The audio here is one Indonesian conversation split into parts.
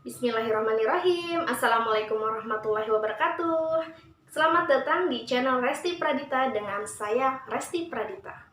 Bismillahirrahmanirrahim. Assalamualaikum warahmatullahi wabarakatuh. Selamat datang di channel Resti Pradita dengan saya Resti Pradita.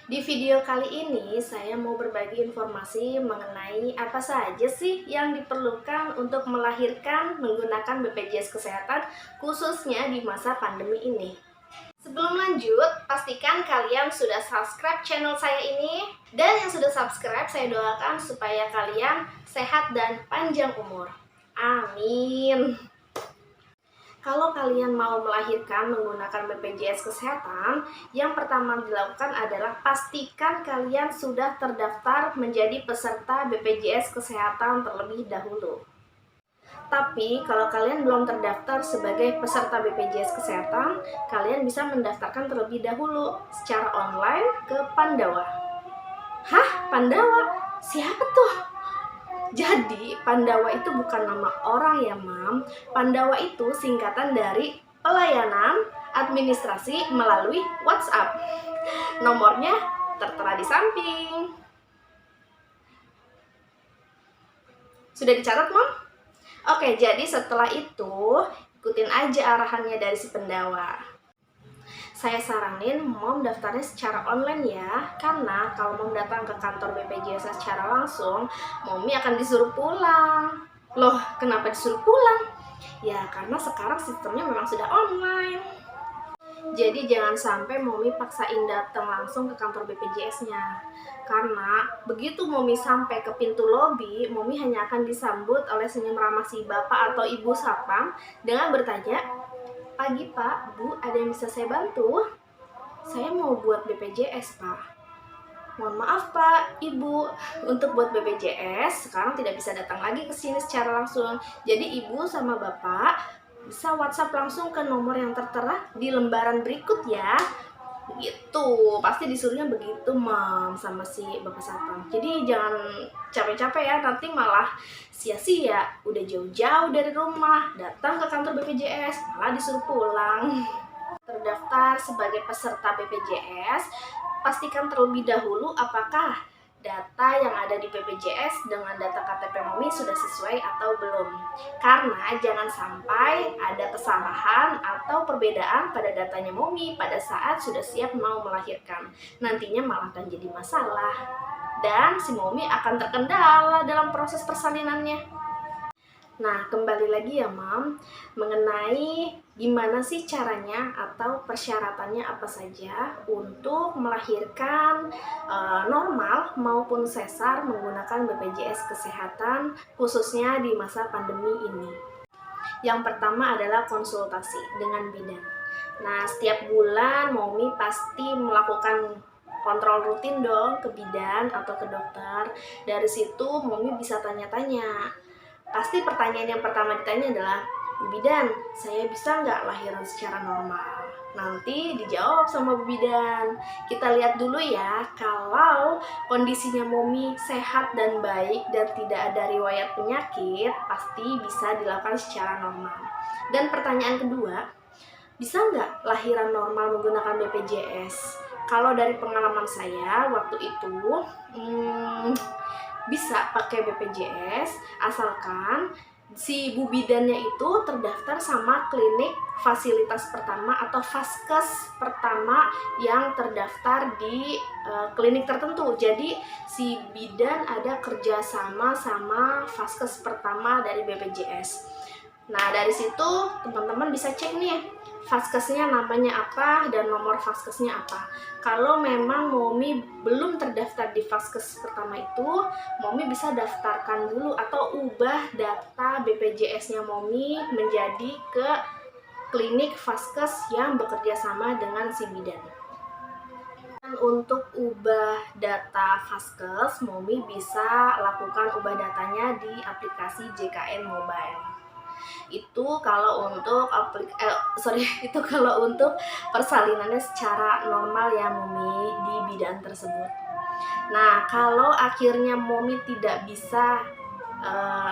Di video kali ini saya mau berbagi informasi mengenai apa saja sih yang diperlukan untuk melahirkan menggunakan BPJS Kesehatan khususnya di masa pandemi ini. Sebelum lanjut, pastikan kalian sudah subscribe channel saya ini, dan yang sudah subscribe saya doakan supaya kalian sehat dan panjang umur. Amin. Kalau kalian mau melahirkan menggunakan BPJS Kesehatan, yang pertama dilakukan adalah pastikan kalian sudah terdaftar menjadi peserta BPJS Kesehatan terlebih dahulu. Tapi kalau kalian belum terdaftar sebagai peserta BPJS Kesehatan, kalian bisa mendaftarkan terlebih dahulu secara online ke Pandawa. Hah? Pandawa? Siapa tuh? Jadi, Pandawa itu bukan nama orang ya, Mam. Pandawa itu singkatan dari pelayanan administrasi melalui WhatsApp. Nomornya tertera di samping. Sudah dicatat, Mam? Oke, jadi setelah itu ikutin aja arahannya dari si Pandawa. Saya saranin Mom daftarnya secara online ya, karena kalau Mom datang ke kantor BPJS secara langsung, Mommy akan disuruh pulang. Loh, kenapa disuruh pulang? Ya, karena sekarang sistemnya memang sudah online. Jadi jangan sampai Mommy paksain datang langsung ke kantor BPJS-nya. Karena begitu Mommy sampai ke pintu lobi, Mommy hanya akan disambut oleh senyum ramah si bapak atau ibu satpam dengan bertanya, "Pagi Pak, Bu, ada yang bisa saya bantu? Saya mau buat BPJS Pak." "Mohon maaf Pak, Ibu, untuk buat BPJS sekarang tidak bisa datang lagi ke sini secara langsung. Jadi Ibu sama Bapak bisa WhatsApp langsung ke nomor yang tertera di lembaran berikut ya." Begitu, pasti disuruhnya begitu Mam sama si Bapak Satpam. Jadi jangan capek-capek ya, nanti malah sia-sia. Udah jauh-jauh dari rumah, datang ke kantor BPJS, malah disuruh pulang. Terdaftar sebagai peserta BPJS, pastikan terlebih dahulu apakah data yang ada di BPJS dengan data KTP Mommy sudah sesuai atau belum. Karena jangan sampai ada kesalahan atau perbedaan pada datanya Mommy pada saat sudah siap mau melahirkan. Nantinya malah akan jadi masalah. Dan si Mommy akan terkendala dalam proses persalinannya. Nah, kembali lagi ya Mam, mengenai gimana sih caranya atau persyaratannya apa saja untuk melahirkan normal maupun sesar menggunakan BPJS Kesehatan khususnya di masa pandemi ini. Yang pertama adalah konsultasi dengan bidan. Nah, setiap bulan Mommy pasti melakukan kontrol rutin dong ke bidan atau ke dokter. Dari situ Mommy bisa tanya-tanya. Pasti pertanyaan yang pertama ditanya adalah, "Bu Bidan, saya bisa nggak lahiran secara normal?" Nanti dijawab sama Bu Bidan. Kita lihat dulu ya, kalau kondisinya Mommy sehat dan baik dan tidak ada riwayat penyakit, pasti bisa dilakukan secara normal. Dan pertanyaan kedua, bisa nggak lahiran normal menggunakan BPJS? Kalau dari pengalaman saya waktu itu, bisa pakai BPJS asalkan si Bu Bidannya itu terdaftar sama klinik fasilitas pertama atau Vaskes pertama yang terdaftar di klinik tertentu. Jadi si bidan ada kerjasama sama Vaskes pertama dari BPJS. Nah, dari situ teman-teman bisa cek nih Vaskesnya namanya apa dan nomor Vaskesnya apa. Kalau memang Mommy belum terdaftar di Vaskes pertama itu, Mommy bisa daftarkan dulu atau ubah data BPJS-nya Mommy menjadi ke klinik Vaskes yang bekerja sama dengan si bidan. Dan untuk ubah data Vaskes, Mommy bisa lakukan ubah datanya di aplikasi JKN Mobile. Itu kalau untuk itu kalau untuk persalinannya secara normal ya Mommy di bidan tersebut. Nah, kalau akhirnya Mommy tidak bisa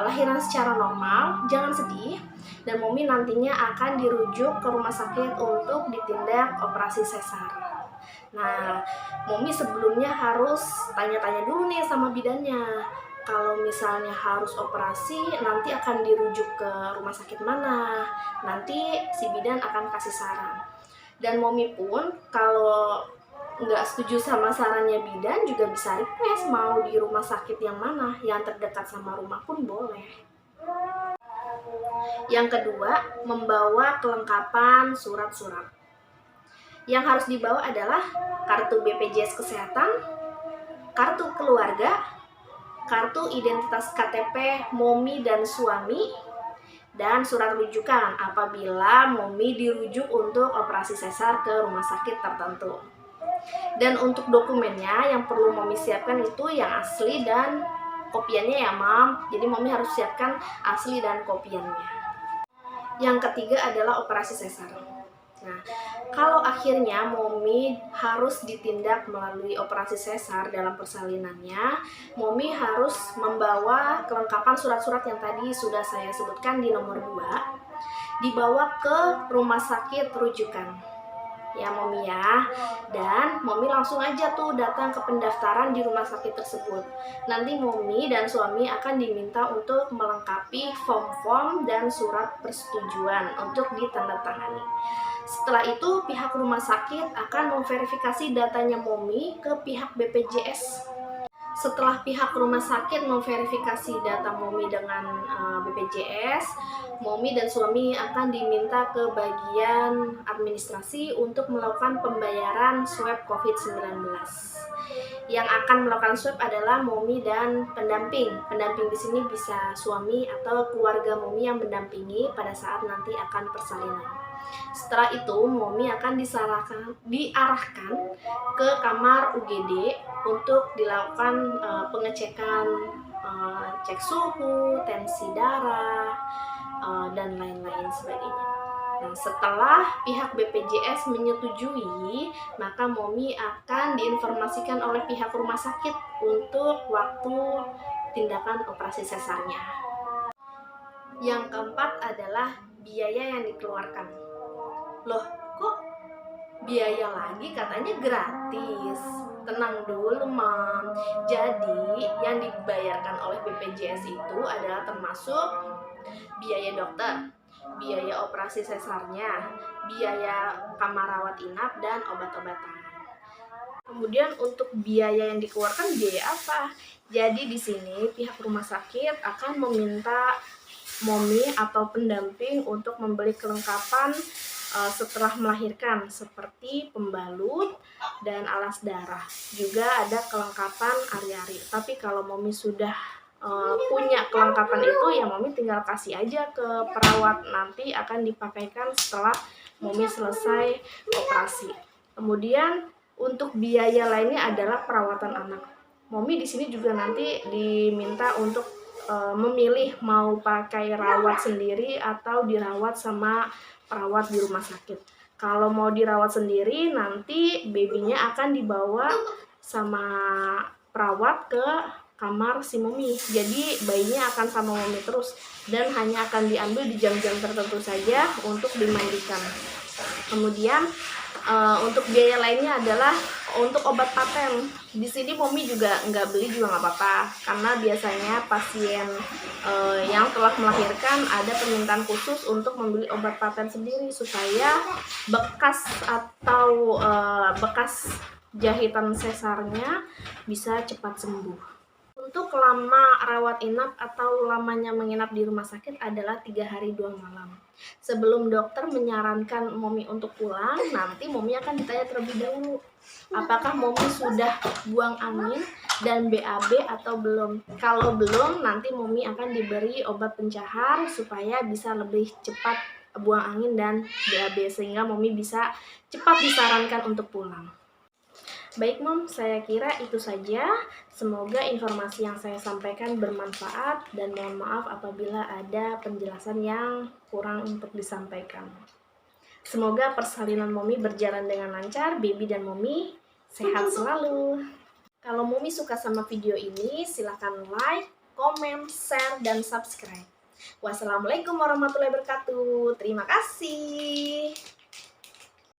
lahiran secara normal, jangan sedih, dan Momi nantinya akan dirujuk ke rumah sakit untuk ditindak operasi sesar. Nah, Momi sebelumnya harus tanya-tanya dulu nih sama bidannya. Kalau misalnya harus operasi, nanti akan dirujuk ke rumah sakit mana. Nanti si bidan akan kasih saran. Dan Momi pun kalau nggak setuju sama sarannya bidan juga bisa request mau di rumah sakit yang mana, yang terdekat sama rumah pun boleh. Yang kedua, membawa kelengkapan surat-surat. Yang harus dibawa adalah kartu BPJS Kesehatan, kartu keluarga, kartu identitas KTP Momi dan suami, dan surat rujukan apabila Momi dirujuk untuk operasi sesar ke rumah sakit tertentu. Dan untuk dokumennya yang perlu Momi siapkan itu yang asli dan kopiannya ya Mam. Jadi Momi harus siapkan asli dan kopiannya. Yang ketiga adalah operasi sesar. Nah, kalau akhirnya Momi harus ditindak melalui operasi sesar dalam persalinannya, Momi harus membawa kelengkapan surat-surat yang tadi sudah saya sebutkan di nomor 2, dibawa ke rumah sakit rujukan. Ya Momi ya, dan Momi langsung aja tuh datang ke pendaftaran di rumah sakit tersebut. Nanti Momi dan suami akan diminta untuk melengkapi form-form dan surat persetujuan untuk ditandatangani. Setelah itu pihak rumah sakit akan memverifikasi datanya Momi ke pihak BPJS. Setelah pihak rumah sakit memverifikasi data Momi dengan BPJS, Momi dan suami akan diminta ke bagian administrasi untuk melakukan pembayaran swab COVID-19. Yang akan melakukan swab adalah Momi dan pendamping. Pendamping di sini bisa suami atau keluarga Momi yang mendampingi pada saat nanti akan persalinan. Setelah itu Momi akan diarahkan ke kamar UGD untuk dilakukan pengecekan cek suhu, tensi darah, dan lain-lain sebagainya. Nah, setelah pihak BPJS menyetujui, maka Momi akan diinformasikan oleh pihak rumah sakit untuk waktu tindakan operasi sesarnya. Yang keempat adalah biaya yang dikeluarkan. Loh, kok biaya lagi? Katanya gratis. Tenang dulu, Mam. Jadi, yang dibayarkan oleh BPJS itu adalah termasuk biaya dokter, biaya operasi sesarnya, biaya kamar rawat inap, dan obat-obatan. Kemudian untuk biaya yang dikeluarkan biaya apa? Jadi di sini pihak rumah sakit akan meminta Momi atau pendamping untuk membeli kelengkapan setelah melahirkan seperti pembalut dan alas darah. Juga ada kelengkapan ari-ari. Tapi kalau Momi sudah punya kelengkapan itu, ya Momi tinggal kasih aja ke perawat, nanti akan dipakaikan setelah Momi selesai operasi. Kemudian untuk biaya lainnya adalah perawatan anak. Momi di sini juga nanti diminta untuk memilih mau pakai rawat sendiri atau dirawat sama perawat di rumah sakit. Kalau mau dirawat sendiri, nanti babynya akan dibawa sama perawat ke kamar si Momi. Jadi bayinya akan sama Momi terus dan hanya akan diambil di jam-jam tertentu saja untuk dimandikan. Kemudian untuk biaya lainnya adalah untuk obat paten. Di sini Momi juga nggak beli juga nggak apa-apa, karena biasanya pasien yang telah melahirkan ada permintaan khusus untuk membeli obat paten sendiri supaya bekas atau bekas jahitan sesarnya bisa cepat sembuh. Untuk lama rawat inap atau lamanya menginap di rumah sakit adalah 3 hari 2 malam. Sebelum dokter menyarankan Momi untuk pulang, nanti Momi akan ditanya terlebih dahulu, apakah Momi sudah buang angin dan BAB atau belum. Kalau belum, nanti Momi akan diberi obat pencahar supaya bisa lebih cepat buang angin dan BAB, sehingga Momi bisa cepat disarankan untuk pulang. Baik Mom, saya kira itu saja. Semoga informasi yang saya sampaikan bermanfaat dan mohon maaf apabila ada penjelasan yang kurang untuk disampaikan. Semoga persalinan Momi berjalan dengan lancar, baby dan Momi sehat selalu. Kalau Momi suka sama video ini, silahkan like, komen, share, dan subscribe. Wassalamualaikum warahmatullahi wabarakatuh. Terima kasih.